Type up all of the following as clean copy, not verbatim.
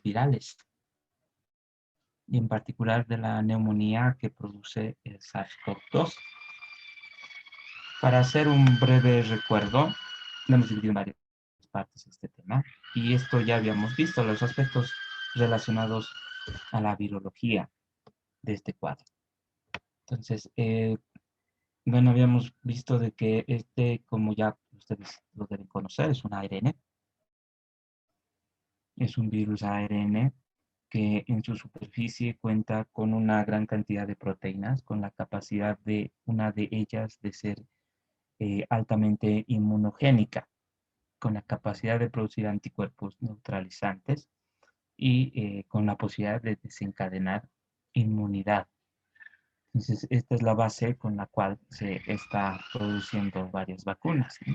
virales, y en particular de la neumonía que produce el SARS-CoV-2. Para hacer un breve recuerdo, lo hemos dividido en varias partes este tema, y esto ya habíamos visto, los aspectos relacionados a la virología de este cuadro. Entonces, bueno, habíamos visto de que como ya ustedes lo deben conocer, es un ARN, es un virus ARN que en su superficie cuenta con una gran cantidad de proteínas, con la capacidad de una de ellas de ser altamente inmunogénica, con la capacidad de producir anticuerpos neutralizantes y con la posibilidad de desencadenar inmunidad. Entonces, esta es la base con la cual se está produciendo varias vacunas, ¿sí?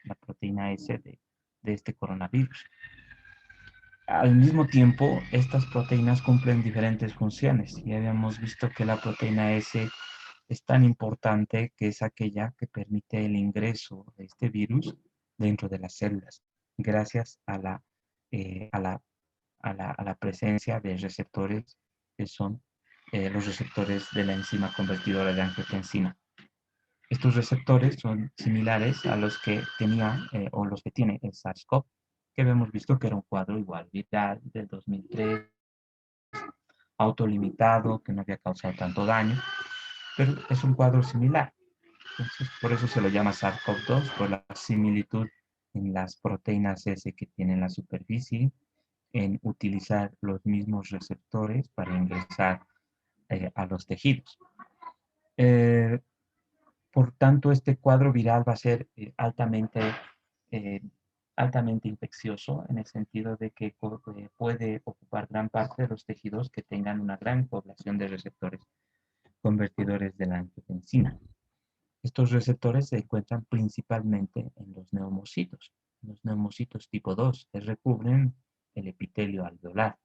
La proteína S de este coronavirus. Al mismo tiempo, estas proteínas cumplen diferentes funciones y habíamos visto que la proteína S es tan importante que es aquella que permite el ingreso de este virus dentro de las células, gracias a la presencia de receptores que son los receptores de la enzima convertidora de angiotensina. Estos receptores son similares a los que tenía o los que tiene el SARS-CoV, que habíamos visto que era un cuadro igual viral del 2003, autolimitado, que no había causado tanto daño, pero es un cuadro similar. Entonces, por eso se lo llama SARS-CoV-2, por la similitud en las proteínas S que tiene en la superficie, en utilizar los mismos receptores para ingresar a los tejidos. Eh, por tanto, este cuadro viral va a ser eh, altamente infeccioso en el sentido de que puede ocupar gran parte de los tejidos que tengan una gran población de receptores convertidores de la angiotensina. Estos receptores se encuentran principalmente en los neumocitos tipo 2, que recubren el epitelio alveolar.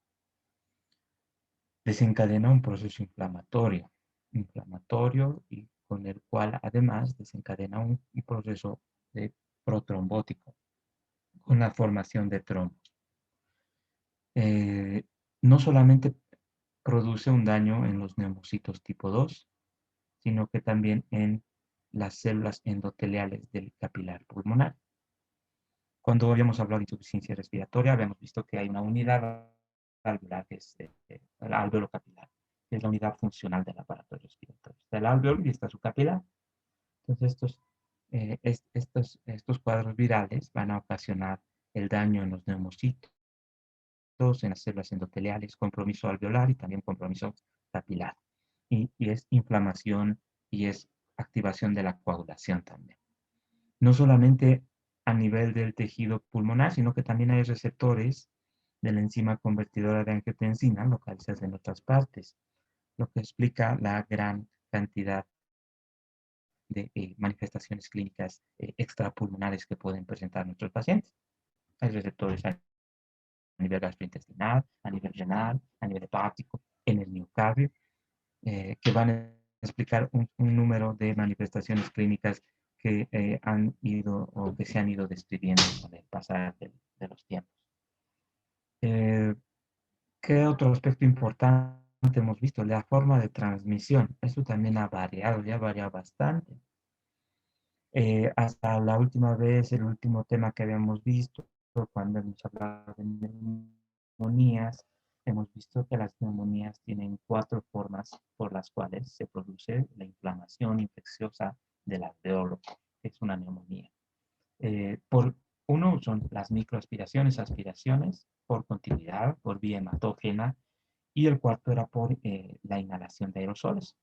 Desencadena un proceso inflamatorio y con el cual además desencadena un proceso de protrombótico con la formación de trombos. Eh, no solamente produce un daño en los neumocitos tipo 2, sino que también en las células endoteliales del capilar pulmonar. Cuando habíamos hablado de insuficiencia respiratoria, habíamos visto que hay una unidad alveolar, que es el alveolo capilar, que es la unidad funcional del aparato respiratorio. Está el alveolo y está su capilar. Entonces, estos cuadros virales van a ocasionar el daño en los neumocitos, en las células endoteliales, compromiso alveolar y también compromiso capilar. Y es inflamación y es activación de la coagulación también. No solamente a nivel del tejido pulmonar, sino que también hay receptores de la enzima convertidora de angiotensina localizadas en otras partes, lo que explica la gran cantidad de manifestaciones clínicas extrapulmonares que pueden presentar nuestros pacientes. Hay receptores a nivel gastrointestinal, a nivel renal, a nivel hepático, en el miocardio, que van a explicar un número de manifestaciones clínicas que han ido o que se han ido describiendo con el pasar de los tiempos. Eh, ¿Qué otro aspecto importante hemos visto? La forma de transmisión. Eso también ha variado, ya ha variado bastante. Hasta la última vez, el último tema que habíamos visto, cuando hemos hablado de neumonías, hemos visto que las neumonías tienen 4 formas por las cuales se produce la inflamación infecciosa del alveolo, que es una neumonía. Por uno son las microaspiraciones, aspiraciones, por continuidad, por vía hematógena, y el cuarto era por la inhalación de aerosoles.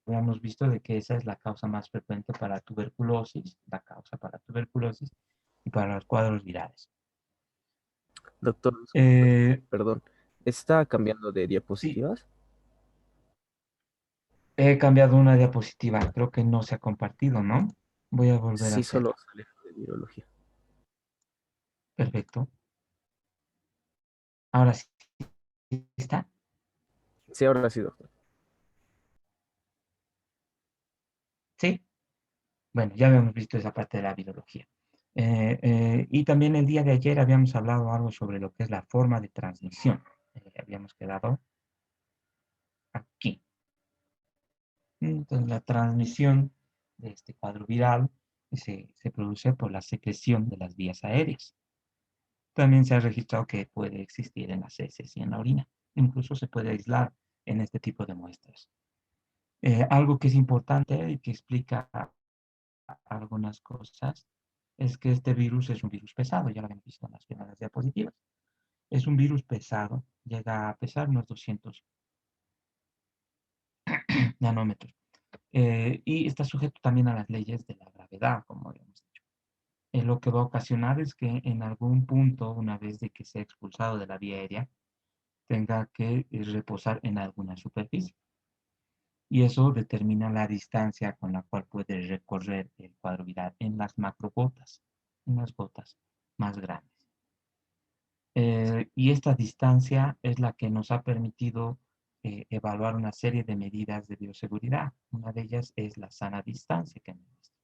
Habíamos visto de que esa es la causa más frecuente para tuberculosis, y para los cuadros virales. Doctor, Eh, perdón, ¿está cambiando de sí, diapositivas? he cambiado una diapositiva, creo que no se ha compartido, ¿no? Voy a volver a Sí, solo hacerlo. sale de virología. Perfecto. Ahora sí, ¿está? Sí, ahora sí, doctor. Sí. Bueno, ya habíamos visto esa parte de la virología. Y también el día de ayer habíamos hablado algo sobre lo que es la forma de transmisión. Habíamos quedado aquí. Entonces, la transmisión de este cuadro viral se produce por la secreción de las vías aéreas. También se ha registrado que puede existir en las heces y en la orina. Incluso se puede aislar en este tipo de muestras. Algo que es importante y que explica algunas cosas es que este virus es un virus pesado, ya lo habíamos visto en las primeras diapositivas. Es un virus pesado, llega a pesar unos 200 nanómetros. Y está sujeto también a las leyes de la gravedad, como habíamos dicho. Lo que va a ocasionar es que en algún punto, una vez de que sea expulsado de la vía aérea, tenga que reposar en alguna superficie. Y eso determina la distancia con la cual puede recorrer el cuadro viral en las macrogotas, en las gotas más grandes. Y esta distancia es la que nos ha permitido evaluar una serie de medidas de bioseguridad. Una de ellas es la sana distancia que hemos visto.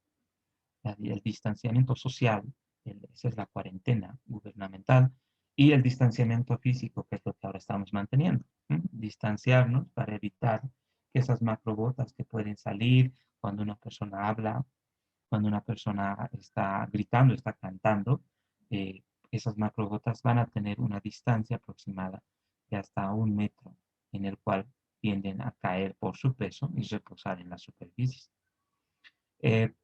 El distanciamiento social, esa es la cuarentena gubernamental, y el distanciamiento físico, que es lo que ahora estamos manteniendo. Distanciarnos para evitar que esas macrogotas que pueden salir cuando una persona habla, cuando una persona está gritando, está cantando, eh, esas macrogotas van a tener una distancia aproximada de hasta 1 metro, en el cual tienden a caer por su peso y reposar en las superficies.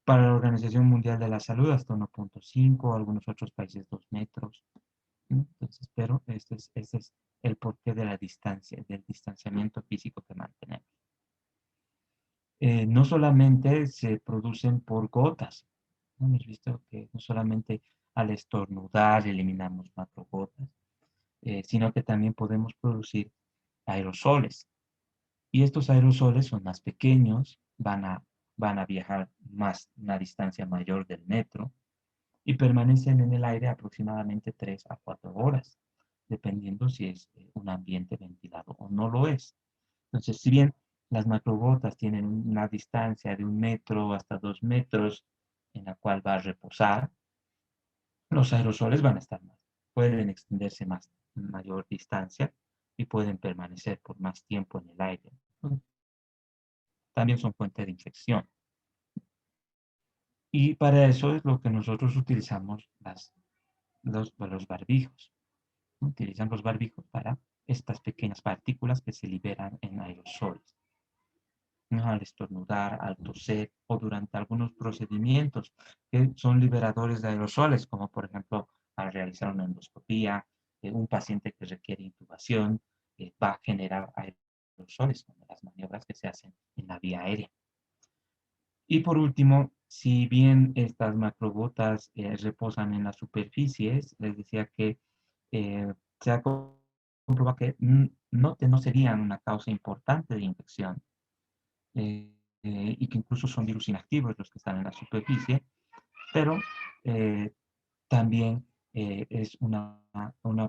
Para la Organización Mundial de la Salud, hasta 1,5, algunos otros países 2 metros. Entonces, pero este es el porqué de la distancia, del distanciamiento físico que mantenemos. No solamente se producen por gotas. Hemos visto que no solamente al estornudar eliminamos macrogotas, sino que también podemos producir aerosoles. Y estos aerosoles son más pequeños, van a viajar más, una distancia mayor del metro y permanecen en el aire aproximadamente 3 a 4 horas, dependiendo si es un ambiente ventilado o no lo es. Entonces, si bien las macrogotas tienen una distancia de 1 metro hasta 2 metros en la cual va a reposar, los aerosoles van a estar más, pueden extenderse más, mayor distancia y pueden permanecer por más tiempo en el aire. También son fuente de infección. Y para eso es lo que nosotros utilizamos los barbijos. Utilizan los barbijos para estas pequeñas partículas que se liberan en aerosoles, ¿no? Al estornudar, al toser o durante algunos procedimientos que son liberadores de aerosoles, como por ejemplo al realizar una endoscopía, un paciente que requiere intubación, va a generar aerosoles, como las maniobras que se hacen en la vía aérea. Y por último, si bien estas macrogotas reposan en las superficies, les decía que se ha comprobado que no serían una causa importante de infección eh, y que incluso son virus inactivos los que están en la superficie, pero eh, también es una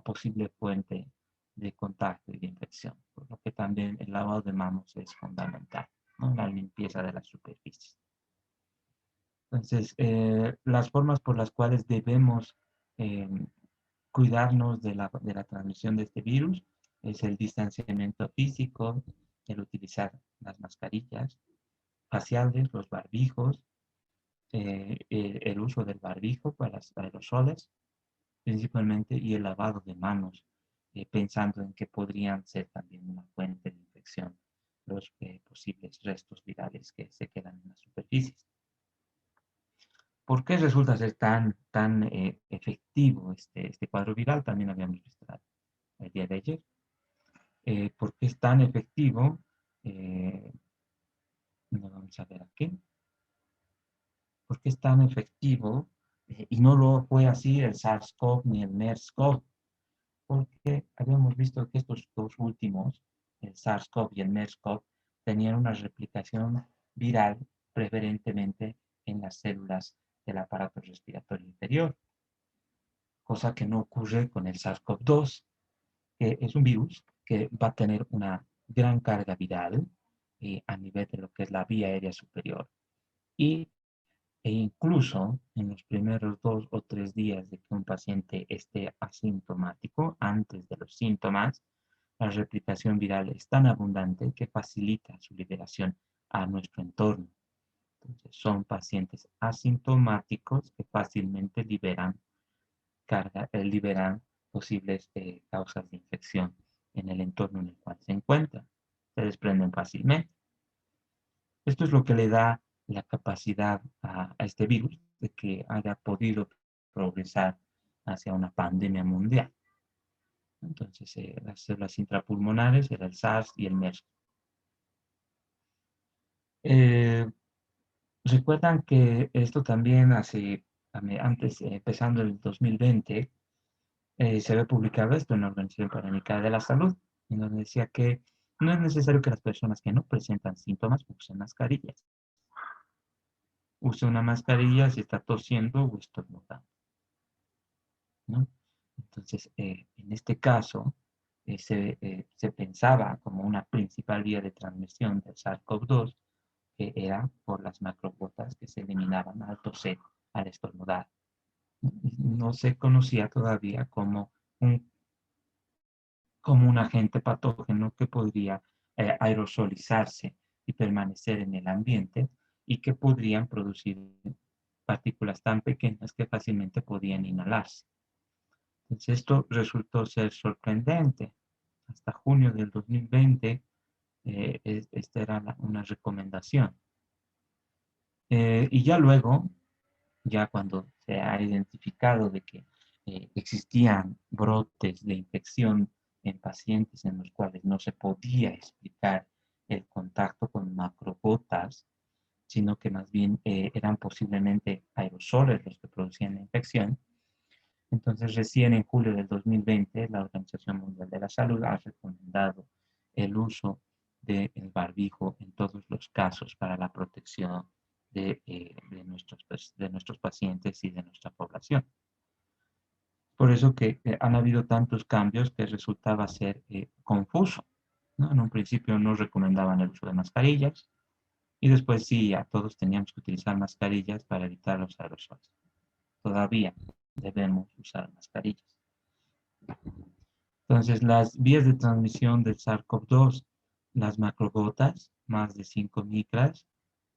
posible fuente de contacto y de infección, por lo que también el lavado de manos es fundamental, ¿no? La limpieza de las superficies. Entonces, las formas por las cuales debemos eh, cuidarnos de la transmisión de este virus es el distanciamiento físico, el utilizar las mascarillas faciales, los barbijos, el uso del barbijo para los aerosoles principalmente y el lavado de manos, pensando en que podrían ser también una fuente de infección los posibles restos virales que se quedan en las superficies. ¿Por qué resulta ser tan efectivo este cuadro viral? También habíamos visto el día de ayer. ¿Por qué es tan efectivo? Eh, no vamos a ver aquí. ¿Por qué es tan efectivo? Y no lo fue así el SARS-CoV ni el MERS-CoV, porque habíamos visto que estos dos últimos, el SARS-CoV y el MERS-CoV, tenían una replicación viral preferentemente en las células del aparato respiratorio inferior, cosa que no ocurre con el SARS-CoV-2, que es un virus que va a tener una gran carga viral a nivel de lo que es la vía aérea superior y E incluso en los primeros 2 o 3 días de que un paciente esté asintomático, antes de los síntomas, la replicación viral es tan abundante que facilita su liberación a nuestro entorno. Entonces, son pacientes asintomáticos que fácilmente liberan posibles causas de infección en el entorno en el cual se encuentran. Se desprenden fácilmente. Esto es lo que le da la capacidad a este virus de que haya podido progresar hacia una pandemia mundial. Entonces, las células intrapulmonares era el SARS y el MERS. Eh, Recuerdan que esto también antes, empezando el 2020, se había publicado esto en la Organización Panamericana de la Salud, en donde decía que no es necesario que las personas que no presentan síntomas usen mascarillas. Use una mascarilla si está tosiendo o estornudando, ¿no? Entonces, en este caso, se pensaba como una principal vía de transmisión del SARS-CoV-2, que era por las macrogotas que se eliminaban al toser, al estornudar. No se conocía todavía como un agente patógeno que podría aerosolizarse y permanecer en el ambiente y que podrían producir partículas tan pequeñas que fácilmente podían inhalarse. Entonces, esto resultó ser sorprendente. Hasta junio del 2020, esta era una recomendación. Y ya luego, ya cuando se ha identificado de que existían brotes de infección en pacientes en los cuales no se podía explicar el contacto con macrogotas, sino que más bien eran posiblemente aerosoles los que producían la infección. Entonces, recién en julio del 2020, la Organización Mundial de la Salud ha recomendado el uso del barbijo en todos los casos para la protección de nuestros pacientes y de nuestra población. Por eso que han habido tantos cambios que resultaba ser confuso, ¿no? En un principio no recomendaban el uso de mascarillas y después sí, ya todos teníamos que utilizar mascarillas para evitar los aerosoles. Todavía debemos usar mascarillas. Entonces, las vías de transmisión del SARS-CoV-2, las macrogotas, más de 5 micras,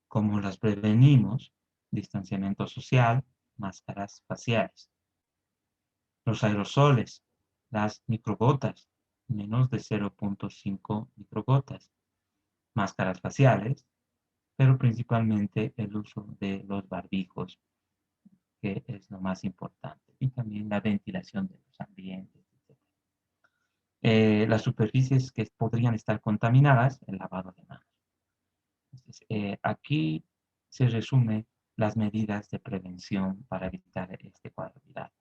¿cómo las prevenimos? Distanciamiento social, máscaras faciales. Los aerosoles, las microgotas, menos de 0.5 microgotas. Máscaras faciales, pero principalmente el uso de los barbijos, que es lo más importante. Y también la ventilación de los ambientes, etc. Las superficies que podrían estar contaminadas, el lavado de manos. Entonces, aquí se resume las medidas de prevención para evitar este cuadro viral.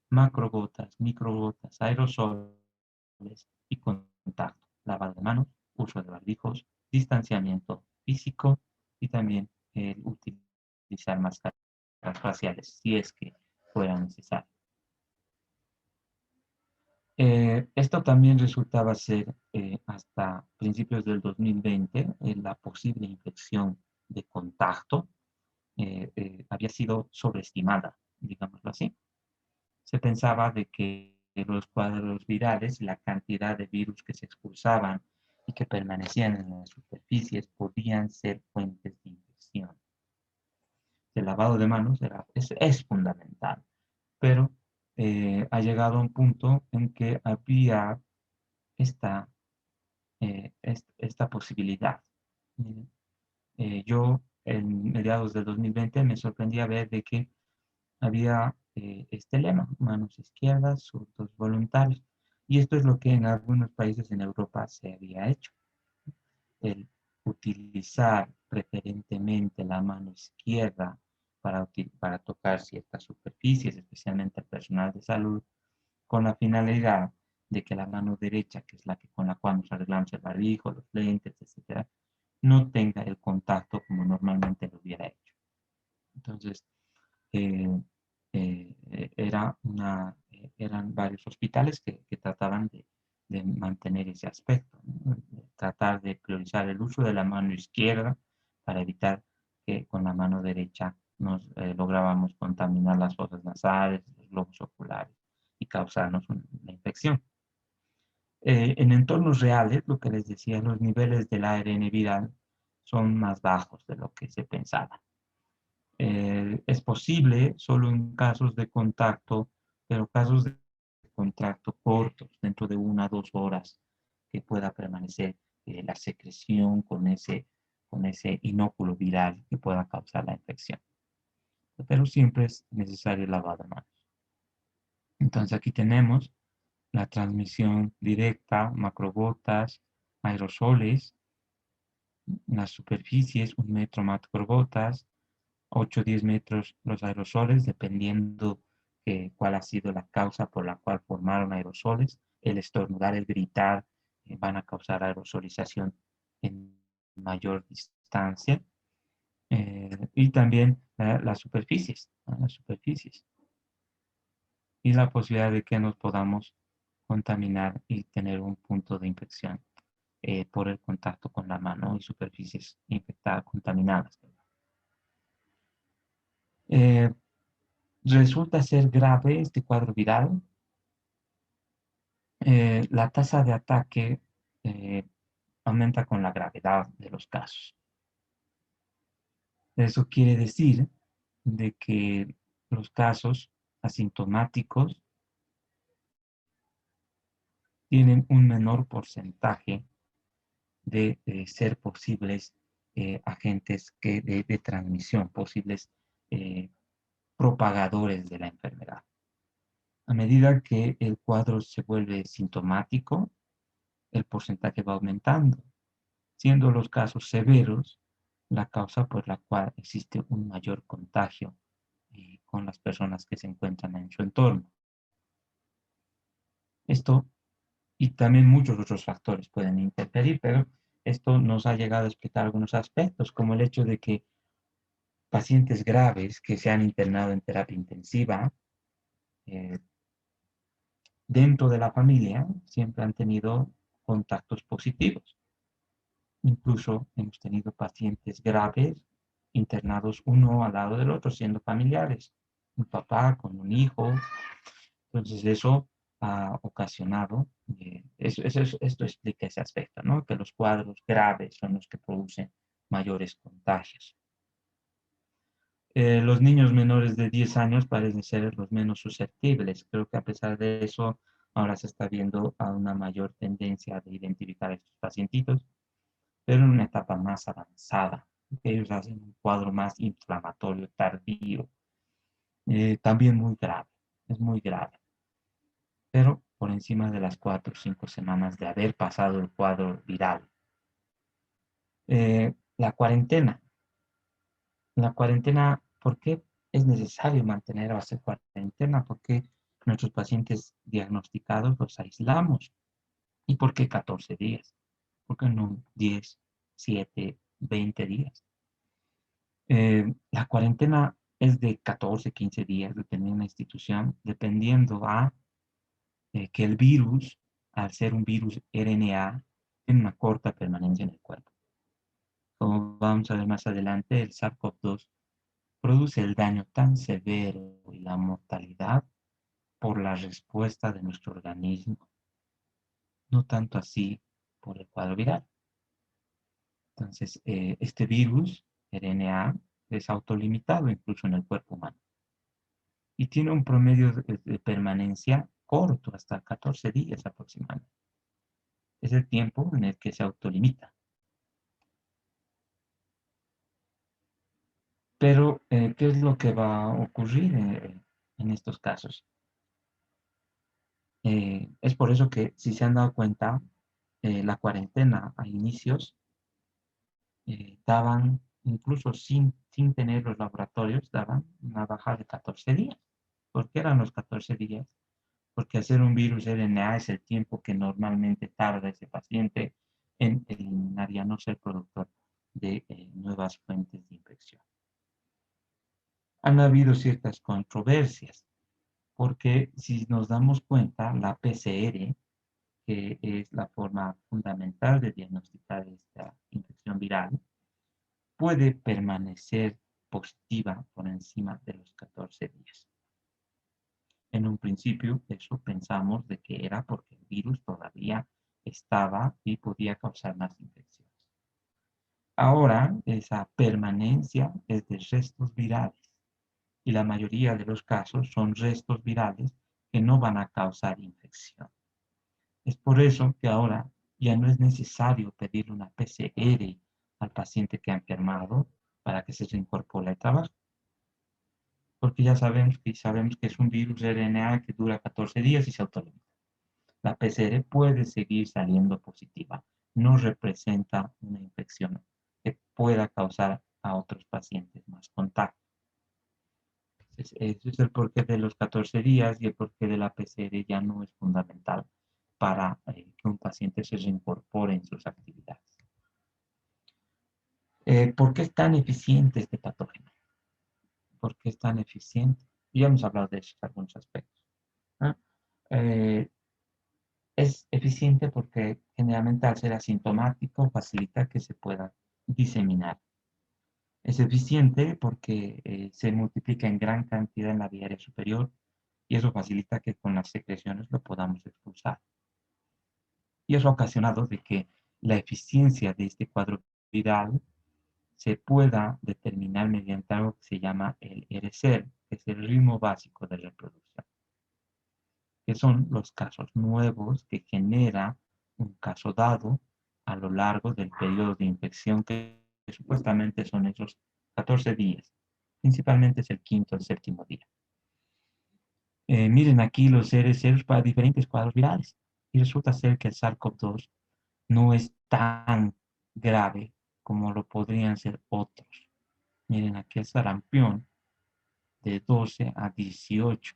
Macrogotas, microgotas, aerosoles y contacto. Lavado de manos, uso de barbijos, distanciamiento físico y también el utilizar máscaras faciales si es que fuera necesario. Esto también resultaba ser hasta principios del 2020 la posible infección de contacto había sido sobreestimada, digámoslo así. Se pensaba de que los cuadros virales, la cantidad de virus que se expulsaban y que permanecían en las superficies podían ser fuentes de infección. El lavado de manos es fundamental, pero ha llegado a un punto en que había esta, esta posibilidad. Yo en mediados del 2020 me sorprendí a ver de que había este lema, manos izquierdas, surtos voluntarios. Y esto es lo que en algunos países en Europa se había hecho. El utilizar preferentemente la mano izquierda para tocar ciertas superficies, especialmente el personal de salud, con la finalidad de que la mano derecha, que es la que con la cual nos arreglamos el barbijo, los lentes, etcétera, no tenga el contacto como normalmente lo hubiera hecho. Entonces, eh, eran varios hospitales que trataban de mantener ese aspecto, ¿no? De tratar de priorizar el uso de la mano izquierda para evitar que con la mano derecha lográbamos contaminar las fosas nasales, los globos oculares y causarnos una infección. En entornos reales, lo que les decía, los niveles del ARN viral son más bajos de lo que se pensaba. Es posible solo en casos de contacto, pero casos de contacto cortos, dentro de 1 a 2 horas, que pueda permanecer la secreción con ese inóculo viral que pueda causar la infección. Pero siempre es necesario el lavado de manos. Entonces aquí tenemos la transmisión directa, macrogotas, aerosoles, las superficies, 1 metro macrogotas, 8 o 10 metros los aerosoles, dependiendo cuál ha sido la causa por la cual formaron aerosoles. El estornudar, el gritar, van a causar aerosolización en mayor distancia. Y también las superficies, ¿no? Las superficies. Y la posibilidad de que nos podamos contaminar y tener un punto de infección por el contacto con la mano y superficies infectadas, contaminadas. Eh, Resulta ser grave este cuadro viral. La tasa de ataque eh, aumenta con la gravedad de los casos. Eso quiere decir de que los casos asintomáticos tienen un menor porcentaje de ser posibles agentes de transmisión, posibles eh, propagadores de la enfermedad. A medida que el cuadro se vuelve sintomático, el porcentaje va aumentando, siendo los casos severos la causa por la cual existe un mayor contagio con las personas que se encuentran en su entorno. Esto y también muchos otros factores pueden interferir, pero esto nos ha llegado a explicar algunos aspectos, como el hecho de que pacientes graves que se han internado en terapia intensiva, eh, dentro de la familia, siempre han tenido contactos positivos. Incluso hemos tenido pacientes graves internados uno al lado del otro, siendo familiares, un papá con un hijo. Entonces eso ha ocasionado, esto explica ese aspecto, ¿no? Que los cuadros graves son los que producen mayores contagios. Los niños menores de 10 años parecen ser los menos susceptibles. Creo que a pesar de eso, ahora se está viendo a una mayor tendencia de identificar a estos pacientitos, pero en una etapa más avanzada. Ellos hacen un cuadro más inflamatorio, tardío, también muy grave, es muy grave. Pero por encima de las 4 o 5 semanas de haber pasado el cuadro viral. La cuarentena. La cuarentena, ¿por qué es necesario mantener o hacer cuarentena? ¿Por qué nuestros pacientes diagnosticados los aislamos? ¿Y por qué 14 días? ¿Por qué no 10, 7, 20 días? La cuarentena es de 14, 15 días, dependiendo de la institución, dependiendo a que el virus, al ser un virus RNA, tiene una corta permanencia en el cuerpo. Como vamos a ver más adelante, el SARS-CoV-2 produce el daño tan severo y la mortalidad por la respuesta de nuestro organismo, no tanto así por el cuadro viral. Entonces, este virus, RNA, es autolimitado incluso en el cuerpo humano y tiene un promedio de permanencia corto, hasta 14 días aproximadamente. Es el tiempo en el que se autolimita. Pero, ¿qué es lo que va a ocurrir en estos casos? Es por eso que, si se han dado cuenta, la cuarentena a inicios daban, incluso sin tener los laboratorios, daban una baja de 14 días. ¿Por qué eran los 14 días? Porque hacer un virus RNA es el tiempo que normalmente tarda ese paciente en eliminar y a no ser productor de nuevas fuentes de infección. Han habido ciertas controversias, porque si nos damos cuenta, la PCR, que es la forma fundamental de diagnosticar esta infección viral, puede permanecer positiva por encima de los 14 días. En un principio, eso pensamos de que era porque el virus todavía estaba y podía causar más infecciones. Ahora, esa permanencia es de restos virales y la mayoría de los casos son restos virales que no van a causar infección. Es por eso que ahora ya no es necesario pedirle una PCR al paciente que ha enfermado para que se reincorpore al trabajo, porque ya sabemos que es un virus RNA que dura 14 días y se autolimita. La PCR puede seguir saliendo positiva, no representa una infección que pueda causar a otros pacientes más contacto. Ese es el porqué de los 14 días y el porqué de la PCR ya no es fundamental para que un paciente se reincorpore en sus actividades. ¿Por qué es tan eficiente este patógeno? ¿Por qué es tan eficiente? Ya hemos hablado de eso en algunos aspectos, ¿no? Es eficiente porque generalmente al ser asintomático facilita que se pueda diseminar. Es eficiente porque se multiplica en gran cantidad en la vía aérea superior y eso facilita que con las secreciones lo podamos expulsar. Y eso ha ocasionado de que la eficiencia de este cuadro viral se pueda determinar mediante algo que se llama el RSER, que es el ritmo básico de reproducción, que son los casos nuevos que genera un caso dado a lo largo del periodo de infección que supuestamente son esos 14 días. Principalmente es el quinto o el séptimo día. Miren aquí los seres para diferentes cuadros virales. Y resulta ser que el SARS-CoV-2 no es tan grave como lo podrían ser otros. Miren aquí el sarampión de 12 a 18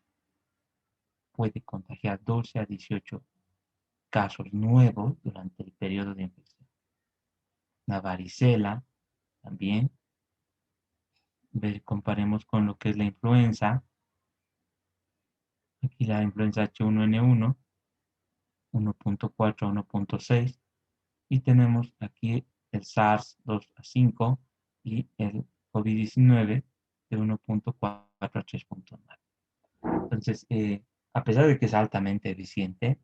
puede contagiar 12 a 18 casos nuevos durante el periodo de infección. La varicela también. Comparemos con lo que es la influenza. Aquí la influenza H1N1, 1.4 a 1.6. Y tenemos aquí el SARS-2 a 5 y el COVID-19 de 1.4 a 3.9. Entonces, a pesar de que es altamente eficiente,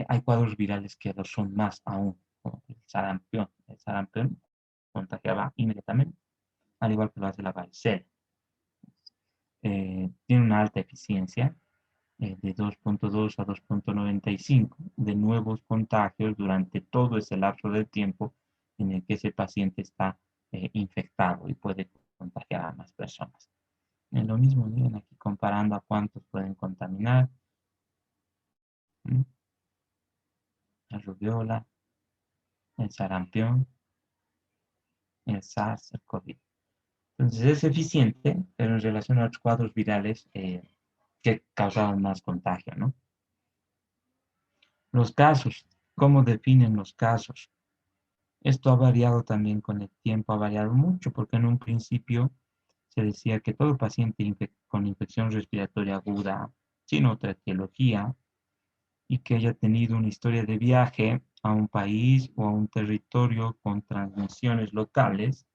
hay cuadros virales que lo son más aún, como el sarampión. El sarampión contagiaba inmediatamente, al igual que lo hace la varicela. Tiene una alta eficiencia de 2.2 a 2.95 de nuevos contagios durante todo ese lapso de tiempo en el que ese paciente está infectado y puede contagiar a más personas. Es lo mismo, miren aquí comparando a cuántos pueden contaminar. La rubiola, el sarampión, el SARS, el COVID. Entonces es eficiente, pero en relación a otros cuadros virales que causaban más contagio, ¿no? Los casos, ¿cómo definen los casos? Esto ha variado también con el tiempo, ha variado mucho, porque en un principio se decía que todo paciente con infección respiratoria aguda, sin otra etiología, y que haya tenido una historia de viaje a un país o a un territorio con transmisiones locales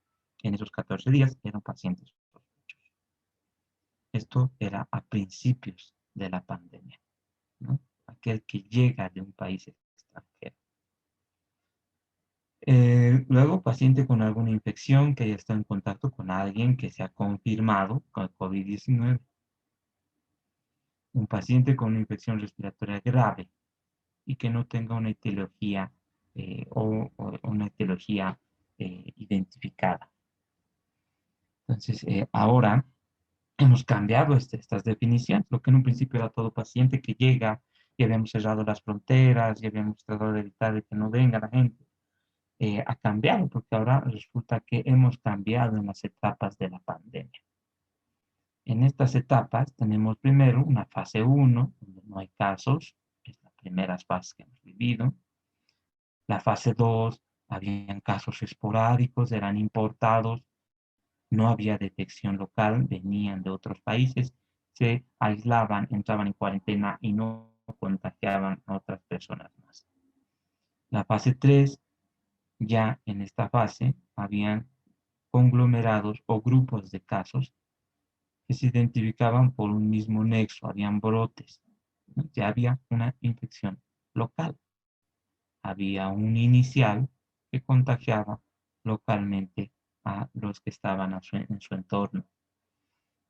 en esos 14 días, eran pacientes sospechosos. Esto era a principios de la pandemia, ¿no? Aquel que llega de un país extranjero. Luego, paciente con alguna infección que haya estado en contacto con alguien que se ha confirmado con COVID-19. Un paciente con una infección respiratoria grave y que no tenga una etiología o una etiología identificada. Entonces, ahora hemos cambiado estas definiciones. Lo que en un principio era todo paciente que llega y habíamos cerrado las fronteras y habíamos tratado de evitar de que no venga la gente. Ha cambiado porque ahora resulta que hemos cambiado en las etapas de la pandemia. En estas etapas tenemos primero una fase 1, donde no hay casos, es la primera fase que hemos vivido. La fase 2, habían casos esporádicos, eran importados, no había detección local, venían de otros países, se aislaban, entraban en cuarentena y no contagiaban a otras personas más. La fase 3, ya en esta fase habían conglomerados o grupos de casos que se identificaban por un mismo nexo, habían brotes, ¿no? Ya había una infección local, había un inicial que contagiaba localmente a los que estaban en su entorno.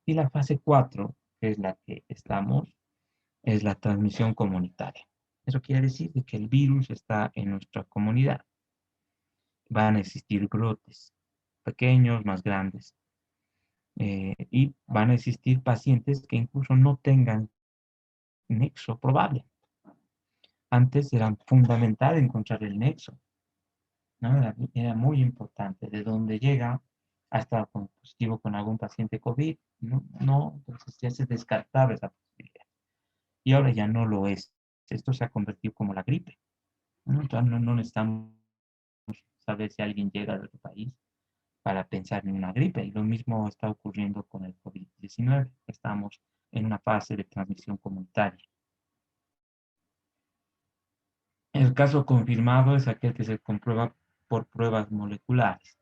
Y la fase 4, que es la que estamos, es la transmisión comunitaria. Eso quiere decir que el virus está en nuestra comunidad. Van a existir brotes, pequeños, más grandes, y van a existir pacientes que incluso no tengan nexo probable. Antes era fundamental encontrar el nexo, ¿no? Era muy importante de dónde llega hasta positivo con algún paciente COVID. No, no, entonces ya se descartaba esa posibilidad. Y ahora ya no lo es. Esto se ha convertido como la gripe, ¿no? Entonces no necesitamos saber si alguien llega de otro país para pensar en una gripe. Y lo mismo está ocurriendo con el COVID-19. Estamos en una fase de transmisión comunitaria. El caso confirmado es aquel que se comprueba por pruebas moleculares,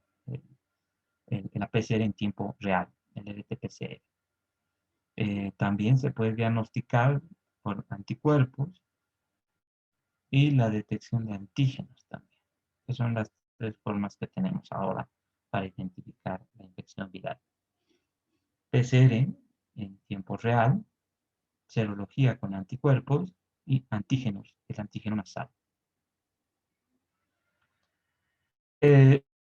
la PCR en tiempo real, el RT-PCR. También se puede diagnosticar por anticuerpos y la detección de antígenos también, que son las tres formas que tenemos ahora para identificar la infección viral. PCR en tiempo real, serología con anticuerpos y antígenos, el antígeno nasal.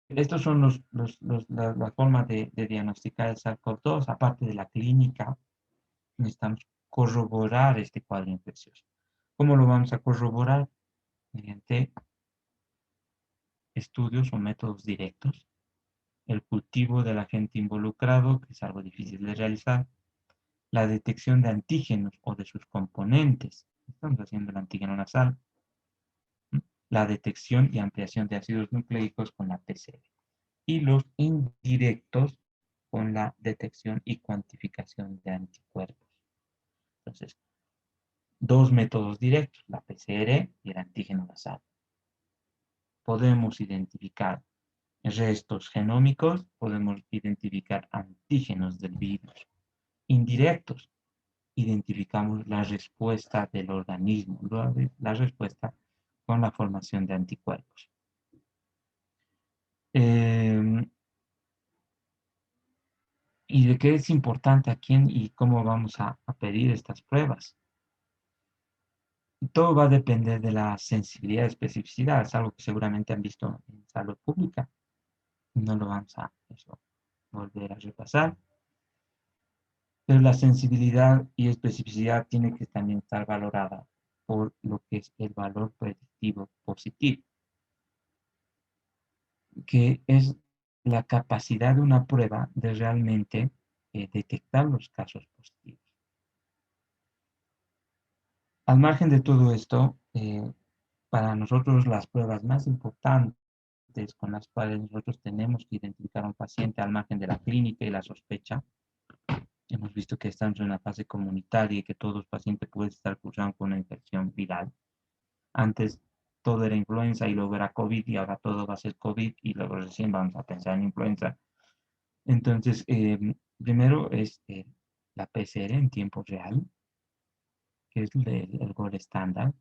Estos son las formas de diagnosticar el SARS-CoV-2, aparte de la clínica, necesitamos corroborar este cuadro infeccioso. ¿Cómo lo vamos a corroborar? Mediante estudios o métodos directos, el cultivo del agente involucrado, que es algo difícil de realizar, la detección de antígenos o de sus componentes, estamos haciendo el antígeno nasal, la detección y ampliación de ácidos nucleicos con la PCR, y los indirectos con la detección y cuantificación de anticuerpos. Entonces, dos métodos directos, la PCR y el antígeno nasal. Podemos identificar restos genómicos, podemos identificar antígenos del virus. Indirectos, identificamos la respuesta del organismo, la respuesta con la formación de anticuerpos. ¿Y de qué es importante a quién y cómo vamos a pedir estas pruebas? Todo va a depender de la sensibilidad y especificidad, es algo que seguramente han visto en salud pública. No lo vamos a volver a repasar. Pero la sensibilidad y especificidad tiene que también estar valorada por lo que es el valor predictivo positivo, que es la capacidad de una prueba de realmente detectar los casos positivos. Al margen de todo esto, para nosotros las pruebas más importantes con las cuales nosotros tenemos que identificar a un paciente al margen de la clínica y la sospecha, hemos visto que estamos en una fase comunitaria y que todos los pacientes pueden estar cursando con una infección viral. Antes todo era influenza y luego era COVID y ahora todo va a ser COVID y luego recién vamos a pensar en influenza. Entonces, primero es la PCR en tiempo real, que es el gold estándar,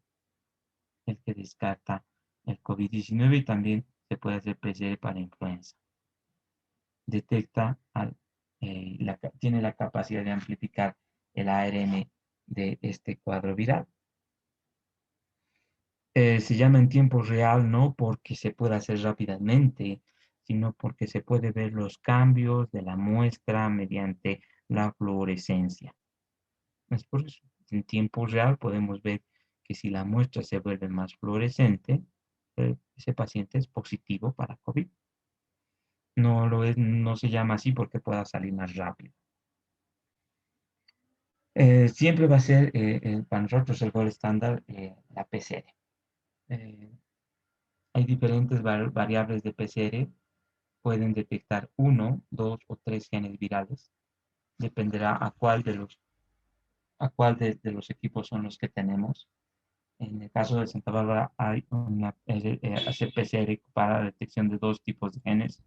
el que descarta el COVID-19 y también se puede hacer PCR para influenza. Detecta, tiene la capacidad de amplificar el ARN de este cuadro viral. Se llama en tiempo real no porque se pueda hacer rápidamente, sino porque se puede ver los cambios de la muestra mediante la fluorescencia. Es por eso, en tiempo real podemos ver que si la muestra se vuelve más fluorescente, ese paciente es positivo para COVID. No se llama así porque pueda salir más rápido. Siempre va a ser para nosotros el gold estándar la PCR. Hay diferentes variables de PCR, pueden detectar uno, dos o tres genes virales. Dependerá a cuál de los equipos son los que tenemos. En el caso de Santa Bárbara hay una PCR para la detección de dos tipos de genes.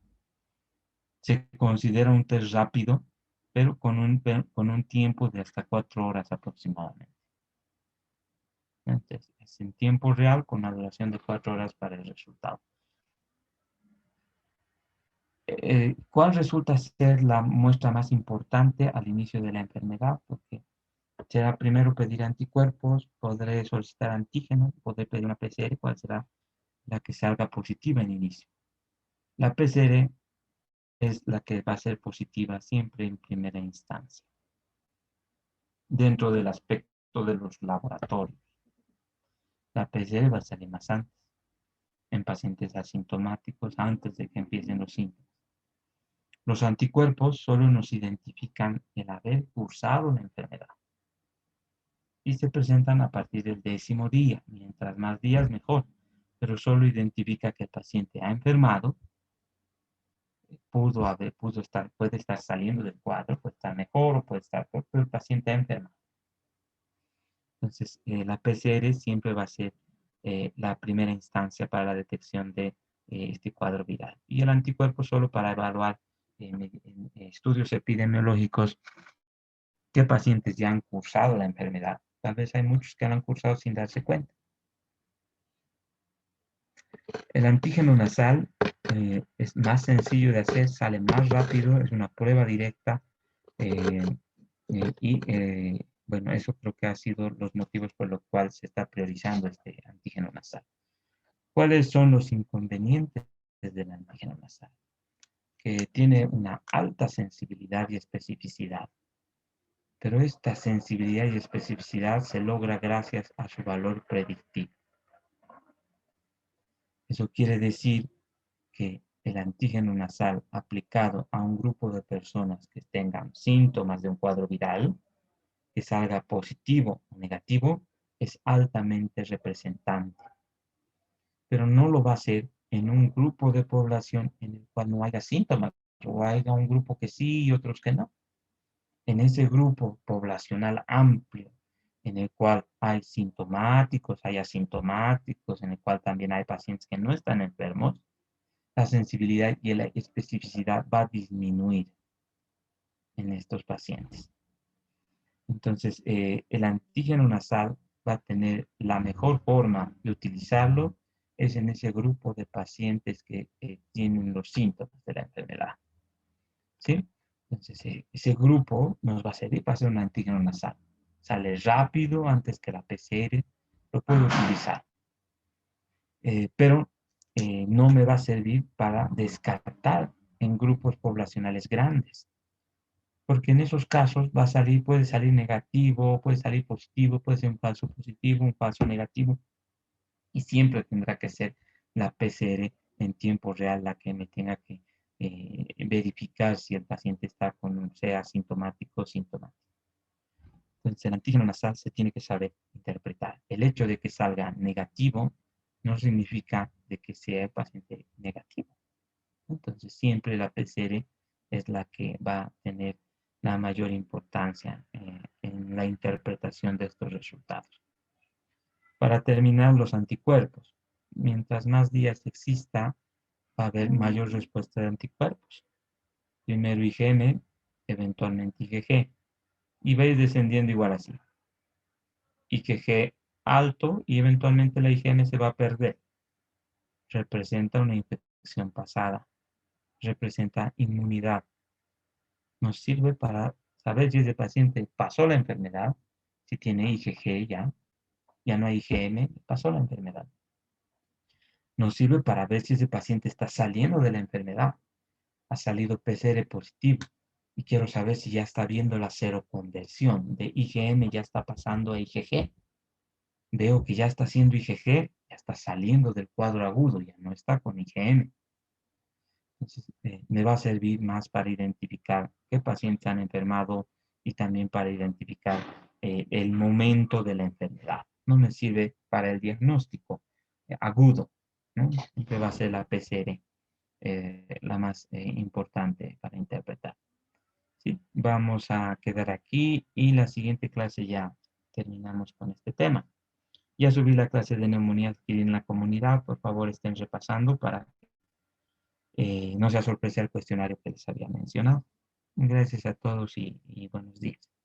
Se considera un test rápido, pero con un tiempo de hasta 4 horas aproximadamente. Entonces, es en tiempo real con una duración de 4 horas para el resultado. ¿Cuál resulta ser la muestra más importante al inicio de la enfermedad? Porque será primero pedir anticuerpos, podré solicitar antígenos, podré pedir una PCR, ¿cuál será la que salga positiva en inicio? La PCR es la que va a ser positiva siempre en primera instancia, dentro del aspecto de los laboratorios. La PCR va a salir más antes, en pacientes asintomáticos, antes de que empiecen los síntomas. Los anticuerpos solo nos identifican el haber cursado la enfermedad y se presentan a partir del 10º día. Mientras más días, mejor, pero solo identifica que el paciente ha enfermado, puede estar saliendo del cuadro, puede estar mejor o puede estar peor, pero el paciente ha enfermado. Entonces, la PCR siempre va a ser la primera instancia para la detección de este cuadro viral. Y el anticuerpo solo para evaluar en estudios epidemiológicos qué pacientes ya han cursado la enfermedad. Tal vez hay muchos que la han cursado sin darse cuenta. El antígeno nasal es más sencillo de hacer, sale más rápido, es una prueba directa eh, bueno, eso creo que ha sido los motivos por los cuales se está priorizando este antígeno nasal. ¿Cuáles son los inconvenientes del antígeno nasal? Que tiene una alta sensibilidad y especificidad, pero esta sensibilidad y especificidad se logra gracias a su valor predictivo. Eso quiere decir que el antígeno nasal aplicado a un grupo de personas que tengan síntomas de un cuadro viral, que salga positivo o negativo, es altamente representante. Pero no lo va a hacer en un grupo de población en el cual no haya síntomas, o haya un grupo que sí y otros que no. En ese grupo poblacional amplio, en el cual hay sintomáticos, hay asintomáticos, en el cual también hay pacientes que no están enfermos, la sensibilidad y la especificidad va a disminuir en estos pacientes. Entonces, el antígeno nasal va a tener la mejor forma de utilizarlo es en ese grupo de pacientes que tienen los síntomas de la enfermedad. ¿Sí? Entonces, ese grupo nos va a servir para hacer un antígeno nasal. Sale rápido antes que la PCR, lo puedo utilizar. Pero no me va a servir para descartar en grupos poblacionales grandes, porque en esos casos puede salir negativo, puede salir positivo, puede ser un falso positivo, un falso negativo, y siempre tendrá que ser la PCR en tiempo real la que me tenga que verificar si el paciente está sea asintomático o sintomático. Entonces, el antígeno nasal se tiene que saber interpretar. El hecho de que salga negativo no significa de que sea el paciente negativo. Entonces, siempre la PCR es la que va a tener la mayor importancia en la interpretación de estos resultados. Para terminar, los anticuerpos. Mientras más días exista, va a haber mayor respuesta de anticuerpos. Primero IgM, eventualmente IgG. Y va a ir descendiendo igual así. IgG alto y eventualmente la IgM se va a perder. Representa una infección pasada. Representa inmunidad. Nos sirve para saber si ese paciente pasó la enfermedad, si tiene IgG ya no hay IgM, pasó la enfermedad. Nos sirve para ver si ese paciente está saliendo de la enfermedad. Ha salido PCR positivo y quiero saber si ya está viendo la seroconversión de IgM, ya está pasando a IgG. Veo que ya está haciendo IgG, ya está saliendo del cuadro agudo, ya no está con IgM. Entonces, me va a servir más para identificar qué pacientes han enfermado y también para identificar el momento de la enfermedad. No me sirve para el diagnóstico agudo, ¿no? Siempre va a ser la PCR la más importante para interpretar. ¿Sí? Vamos a quedar aquí y la siguiente clase ya terminamos con este tema. Ya subí la clase de neumonía adquirida en la comunidad, por favor estén repasando para no sea sorpresa el cuestionario que les había mencionado. Gracias a todos y buenos días.